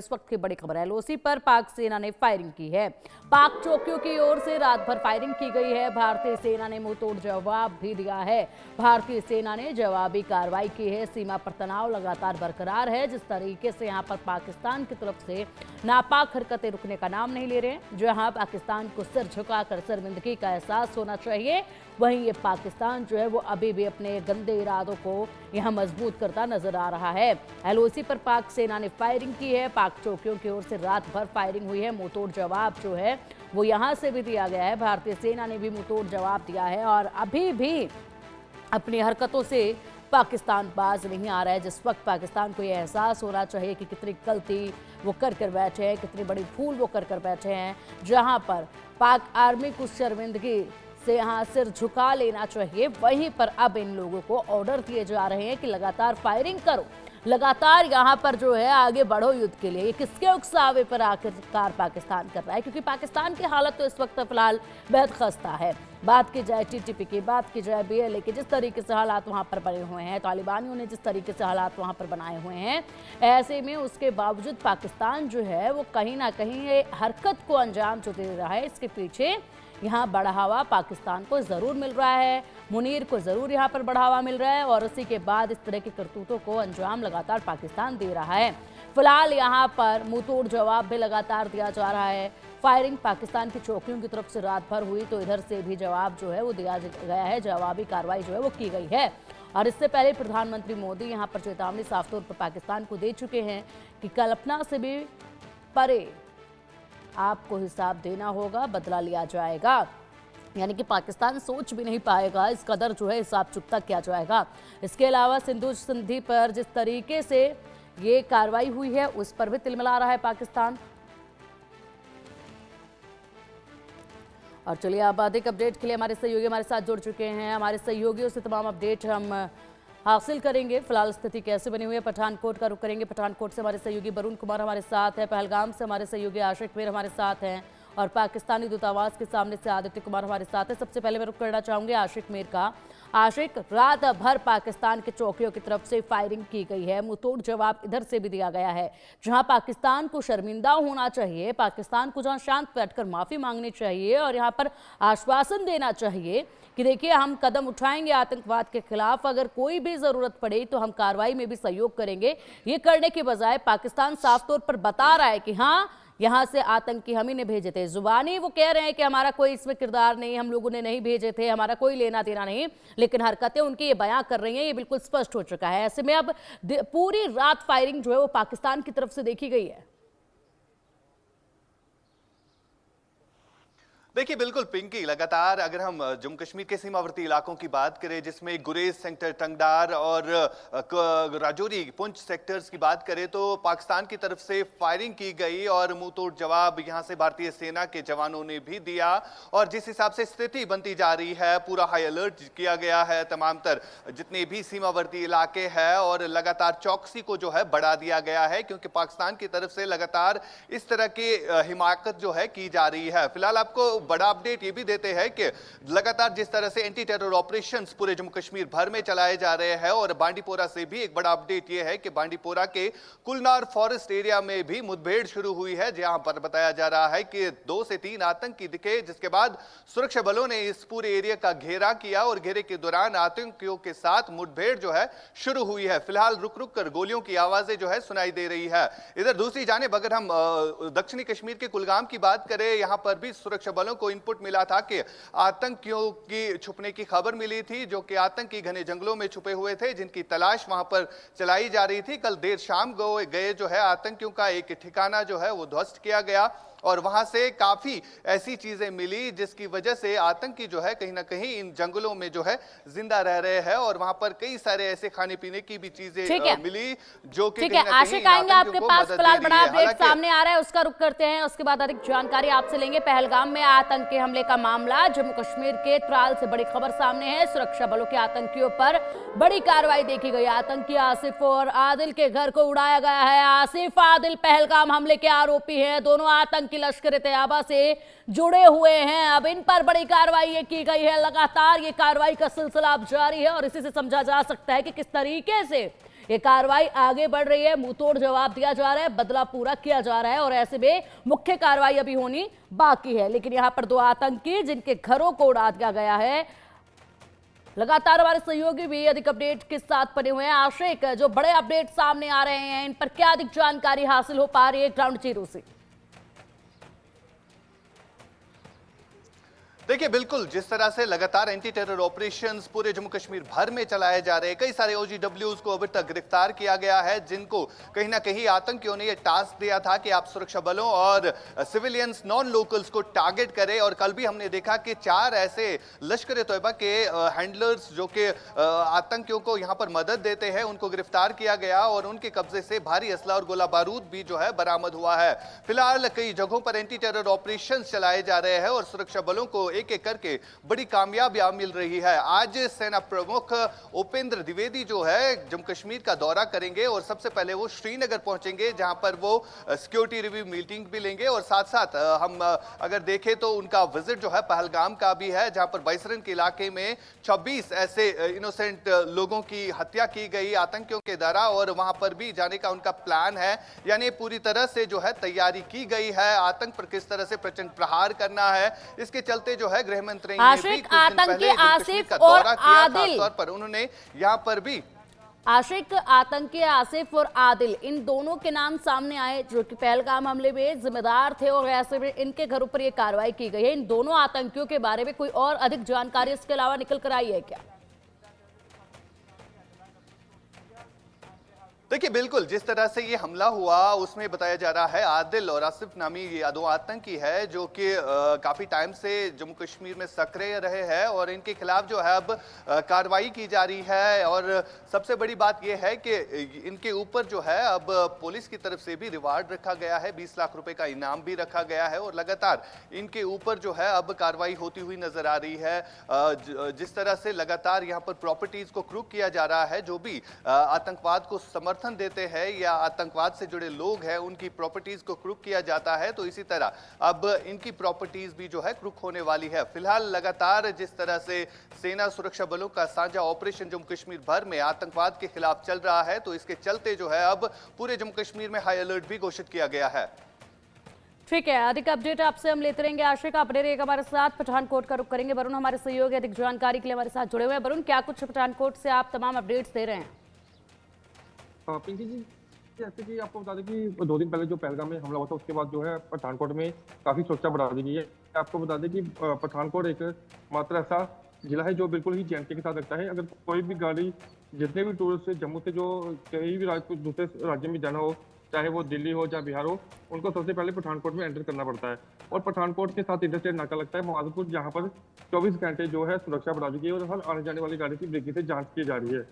इस वक्त की बड़ी खबर है, एलओसी पर पाक सेना ने फायरिंग की है। पाक चौकियों की ओर से रात भर फायरिंग की गई है। भारतीय सेना ने मुंहतोड़ जवाब भी दिया है। भारतीय सेना ने जवाबी कार्रवाई की है। सीमा पर तनाव लगातार बरकरार है। जिस तरीके से यहां पर पाकिस्तान की तरफ से नापाक हरकतें रुकने का नाम नहीं ले रहे हैं, जहां पाकिस्तान को सिर झुकाकर शर्मिंदगी का एहसास होना चाहिए, वहीं ये पाकिस्तान जो है वो अभी भी अपने गंदे इरादों को यहां मजबूत करता नजर आ रहा है। एलओसी पर पाक सेना ने फायरिंग की है। पाक चौकियों की ओर से रात भर फायरिंग हुई है। मुंहतोड़ जवाब जो है वो यहां से भी दिया गया है। भारतीय सेना ने भी मुंहतोड़ जवाब दिया है और अभी भी अपनी हरकतों से पाकिस्तान बाज नहीं आ रहा है। जिस वक्त पाकिस्तान को यह एहसास होना चाहिए कि कितनी गलती वो कर बैठे हैं, कितनी बड़ी भूल वो कर बैठे हैं, जहां पर पाक आर्मी को शर्मिंदगी से यहाँ सिर झुका लेना चाहिए, वहीं पर अब इन लोगों को ऑर्डर दिए जा रहे हैं कि लगातार फायरिंग करो, लगातार यहाँ पर जो है आगे बढ़ो युद्ध के लिए। ये किसके उकसावे पर आखिरकार पाकिस्तान कर रहा है, क्योंकि पाकिस्तान की हालत तो इस वक्त फिलहाल बेहद खस्ता है। बात की जाए टीटीपी की, बात की जाए बीएलए की, जिस तरीके से हालात वहाँ पर बने हुए हैं, तालिबानियों ने जिस तरीके से हालात वहाँ पर बनाए हुए हैं, ऐसे में उसके बावजूद पाकिस्तान जो है वो कहीं ना कहीं ये हरकत को अंजाम जो दे रहा है, इसके पीछे यहाँ बढ़ावा पाकिस्तान को जरूर मिल रहा है। मुनीर को जरूर यहाँ पर बढ़ावा मिल रहा है और उसी के बाद इस तरह की करतूतों को अंजाम लगातार पाकिस्तान दे रहा है। फिलहाल यहाँ पर मुंहतोड़ जवाब भी लगातार दिया जा रहा है। फायरिंग पाकिस्तान की चौकियों की तरफ से रात भर हुई तो इधर से भी जवाब जो है वो दिया गया है। जवाबी कार्रवाई जो है वो की गई है और इससे पहले प्रधानमंत्री मोदी यहाँ पर चेतावनी साफ तौर पर पाकिस्तान को दे चुके हैं कि कल्पना से भी परे आपको हिसाब देना होगा, बदला लिया जाएगा। यानी कि पाकिस्तान सोच भी नहीं पाएगा इस कदर जो है हिसाब चुकता किया जाएगा। इसके अलावा सिंधु संधि पर जिस तरीके से ये कार्रवाई हुई है उस पर भी तिलमिला रहा है पाकिस्तान। और चलिए अब अधिक अपडेट के लिए हमारे सहयोगी हमारे साथ जुड़ चुके हैं। हमारे सहयोगियों से तमाम अपडेट हम हासिल करेंगे। फिलहाल स्थिति कैसे बनी हुई है, पठानकोट का रुख करेंगे। पठानकोट से हमारे सहयोगी वरुण कुमार हमारे साथ है, पहलगाम से हमारे सहयोगी आशिक मीर हमारे साथ हैं और पाकिस्तानी दूतावास के सामने से आदित्य कुमार हमारे साथ है। सबसे पहले मैं रुख करना चाहूंगी आशिक मीर का। आशिक, रात भर पाकिस्तान के चौकियों की तरफ से फायरिंग की गई है, मुंहतोड़ जवाब इधर से भी दिया गया है। जहां पाकिस्तान को शर्मिंदा होना चाहिए, पाकिस्तान को जहां शांत बैठकर माफी मांगनी चाहिए और यहां पर आश्वासन देना चाहिए कि देखिए हम कदम उठाएंगे आतंकवाद के खिलाफ, अगर कोई भी जरूरत पड़े तो हम कार्रवाई में भी सहयोग करेंगे, ये करने के बजाय पाकिस्तान साफ तौर पर बता रहा है कि हाँ यहां से आतंकी हम ही ने भेजे थे। जुबानी वो कह रहे हैं कि हमारा कोई इसमें किरदार नहीं, हम लोगों ने नहीं भेजे थे, हमारा कोई लेना देना नहीं, लेकिन हरकतें उनकी ये बयां कर रही हैं, ये बिल्कुल स्पष्ट हो चुका है। ऐसे में अब पूरी रात फायरिंग जो है वो पाकिस्तान की तरफ से देखी गई है। देखिए बिल्कुल पिंकी, लगातार अगर हम जम्मू कश्मीर के सीमावर्ती इलाकों की बात करें जिसमें गुरेज सेक्टर, टंगडार और राजौरी, पुंछ सेक्टर्स की बात करें तो पाकिस्तान की तरफ से फायरिंग की गई और मुंहतोड़ जवाब यहां से भारतीय सेना के जवानों ने भी दिया। और जिस हिसाब से स्थिति बनती जा रही है, पूरा हाई अलर्ट किया गया है तमाम तर जितने भी सीमावर्ती इलाके हैं और लगातार चौकसी को जो है बढ़ा दिया गया है, क्योंकि पाकिस्तान की तरफ से लगातार इस तरह की हिमाकत जो है की जा रही है। फिलहाल आपको बड़ा अपडेट ये भी देते हैं कि लगातार जिस तरह से एंटी टेरर ऑपरेशंस पूरे जम्मू कश्मीर भर में चलाए जा रहे हैं और बांडीपोरा से भी एक बड़ा अपडेट ये है कि बांडीपोरा के कुलनार फॉरेस्ट एरिया में भी मुठभेड़ शुरू हुई है, जहां पर बताया जा रहा है कि 2 से 3 आतंकी दिखे, जिसके बाद सुरक्षा बलों ने इस पूरे एरिया का घेरा किया और घेरे के दौरान आतंकियों के साथ मुठभेड़ जो है शुरू हुई है। फिलहाल रुक रुक कर गोलियों की आवाजें जो है सुनाई दे रही है। इधर दूसरी जानिब अगर हम दक्षिणी कश्मीर के कुलगाम की बात करें, यहां पर भी सुरक्षा बलों को इनपुट मिला था कि आतंकियों की छुपने की खबर मिली थी, जो कि आतंकी घने जंगलों में छुपे हुए थे, जिनकी तलाश वहां पर चलाई जा रही थी। कल देर शाम गए जो है आतंकियों का एक ठिकाना जो है वो ध्वस्त किया गया और वहां से काफी ऐसी चीजें मिली जिसकी वजह से आतंकी जो है कहीं ना कहीं इन जंगलों में जो है जिंदा रह रहे हैं और वहां पर कई सारे ऐसे खाने पीने की भी चीजें मिली जो कि ठीक है। आशिक आएंगे आपके पास, फिलहाल बड़ा अपडेट सामने आ रहा है, उसका रुख करते हैं, उसके बाद अधिक जानकारी आपसे लेंगे। पहलगाम में आतंकी हमले का मामला, जम्मू कश्मीर के त्राल से बड़ी खबर सामने है। सुरक्षा बलों के आतंकियों पर बड़ी कार्रवाई देखी गई। आतंकी आसिफ और आदिल के घर को उड़ाया गया है। आसिफ, आदिल पहलगाम हमले के आरोपी हैं, दोनों आतंकी लश्कर तैयबा से जुड़े हुए हैं। अब इन पर बड़ी कार्रवाई की गई है। लगातार ये कार्रवाई का सिलसिला अब जारी है और इसी से समझा जा सकता है कि किस तरीके से ये कार्रवाई आगे बढ़ रही है, मुंहतोड़ जवाब दिया जा रहा है, बदला पूरा किया जा रहा है और ऐसे में मुख्य कार्रवाई अभी होनी बाकी है। लेकिन यहां पर 2 आतंकी जिनके घरों को उड़ा दिया गया है, लगातार हमारे सहयोगी भी अधिक अपडेट के साथ बने हुए हैं। आशिक, जो बड़े अपडेट सामने आ रहे हैं, इन पर क्या अधिक जानकारी हासिल हो पा रही है ग्राउंड जीरो से? देखिए, बिल्कुल जिस तरह से लगातार एंटी टेरर ऑपरेशंस पूरे जम्मू कश्मीर भर में चलाए जा रहे हैं, कई सारे OGWs को अभी तक गिरफ्तार किया गया है, जिनको कहीं ना कहीं आतंकियों ने यह टास्क दिया था कि आप सुरक्षा बलों और सिविलियंस नॉन लोकल्स को टारगेट करें। और कल भी हमने देखा कि 4 ऐसे लश्कर तैयबा के हैंडलर्स जो कि आतंकियों को यहां पर मदद देते हैं, उनको गिरफ्तार किया गया और उनके कब्जे से भारी असला और गोला बारूद भी जो है बरामद हुआ है। फिलहाल कई जगहों पर एंटी टेरर ऑपरेशन चलाए जा रहे हैं और सुरक्षा बलों को एक एक करके बड़ी कामयाबियां मिल रही है। आज सेना प्रमुख उपेंद्र द्विवेदी जो है जम्मू कश्मीर का दौरा करेंगे और सबसे पहले वो श्रीनगर पहुंचेंगे, जहां पर वो सिक्योरिटी रिव्यू मीटिंग भी लेंगे और साथ साथ हम अगर देखें तो उनका विजिट जो है पहलगाम का भी है, जहां पर बैसरन के इलाके में 26 ऐसे इनोसेंट लोगों की हत्या की गई आतंकियों के द्वारा और वहां पर भी जाने का उनका प्लान है। यानी पूरी तरह से जो है तैयारी की गई है, आतंक पर किस तरह से प्रचंड प्रहार करना है, इसके चलते जो है गृह मंत्री ने भी कुछ दिन पहले आसिफ का और दौरा किया, आदिल, खासतौर पर उन्होंने यहां पर भी आशिक, आतंकी आसिफ और आदिल, इन दोनों के नाम सामने आए जो कि पहलगाम हमले में जिम्मेदार थे और ऐसे में इनके घरों पर यह कार्रवाई की गई है। इन दोनों आतंकियों के बारे में कोई और अधिक जानकारी इसके अलावा निकल कर आई है क्या? देखिए, बिल्कुल जिस तरह से ये हमला हुआ उसमें बताया जा रहा है आदिल और आसिफ नामी ये 2 आतंकी है जो कि काफी टाइम से जम्मू कश्मीर में सक्रिय रहे हैं और इनके खिलाफ जो है अब कार्रवाई की जा रही है। और सबसे बड़ी बात यह है कि इनके ऊपर जो है अब पुलिस की तरफ से भी रिवार्ड रखा गया है, 20 लाख रुपए का इनाम भी रखा गया है और लगातार इनके ऊपर जो है अब कार्रवाई होती हुई नजर आ रही है। जिस तरह से लगातार यहाँ पर प्रॉपर्टीज को क्रूक किया जा रहा है, जो भी आतंकवाद को समर्थन देते हैं या आतंकवाद से जुड़े लोग हैं उनकी प्रॉपर्टीज को क्रूक किया जाता है, तो इसी तरह अब इनकी प्रॉपर्टीज भी जो है क्रूक होने वाली है। फिलहाल लगातार जिस तरह से सेना सुरक्षा बलों का साझा ऑपरेशन जम्मू कश्मीर भर में आतंकवाद के खिलाफ चल रहा है, तो इसके चलते जो है अब पूरे जम्मू कश्मीर में हाई अलर्ट भी घोषित किया गया है। ठीक है, अधिक अपडेट आपसे हम लेते रहेंगे। आशिक, आप बने रहिएगा हमारे साथ, पठानकोट का रुख करेंगे। वरुण हमारे सहयोगी अधिक जानकारी के लिए हमारे साथ जुड़े हुए हैं। वरुण, क्या कुछ पठानकोट से आप तमाम अपडेट्स दे रहे हैं? पिंकी जी, जैसे कि आपको बता दें कि 2 दिन पहले जो पहलगाम में हमला हुआ था उसके बाद जो है पठानकोट में काफी सुरक्षा बढ़ा दी गई है। आपको बता दें कि पठानकोट एक मात्र ऐसा जिला है जो बिल्कुल ही JNK के साथ लगता है। अगर कोई भी गाड़ी, जितने भी टूरिस्ट जम्मू से जो कहीं भी दूसरे राज्य में जाना हो, चाहे वो दिल्ली हो या बिहार हो, उनको सबसे पहले पठानकोट में एंटर करना पड़ता है और पठानकोट के साथ इंटरस्टेट नाका लगता है माधोपुर, जहाँ पर 24 घंटे जो है सुरक्षा बढ़ा दी गई है और हर आने जाने वाली गाड़ी की ब्रेकी से जाँच की जा रही है।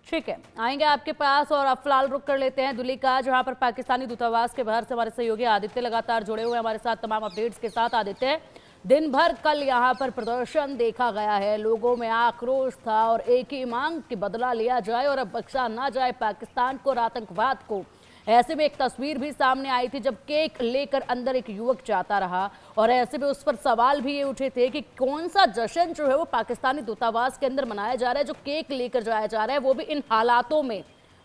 ठीक है, आएंगे आपके पास और अब फिलहाल रुक कर लेते हैं दिल्ली का, जहां पर पाकिस्तानी दूतावास के बाहर से हमारे सहयोगी आदित्य लगातार जुड़े हुए हैं हमारे साथ तमाम अपडेट्स के साथ। आदित्य, दिन भर कल यहां पर प्रदर्शन देखा गया है, लोगों में आक्रोश था और एक ही मांग कि बदला लिया जाए और अब बख्शा ना जाए पाकिस्तान को और आतंकवाद को। ऐसे में एक तस्वीर भी सामने आई थी जब केक लेकर अंदर एक युवक जाता रहा और ऐसे में उस पर सवाल भी ये उठे थे कि कौन सा जश्न जो है वो पाकिस्तानी दूतावास के अंदर मनाया जा रहा है, जो केक लेकर जाया जा रहा है वो भी इन हालातों में।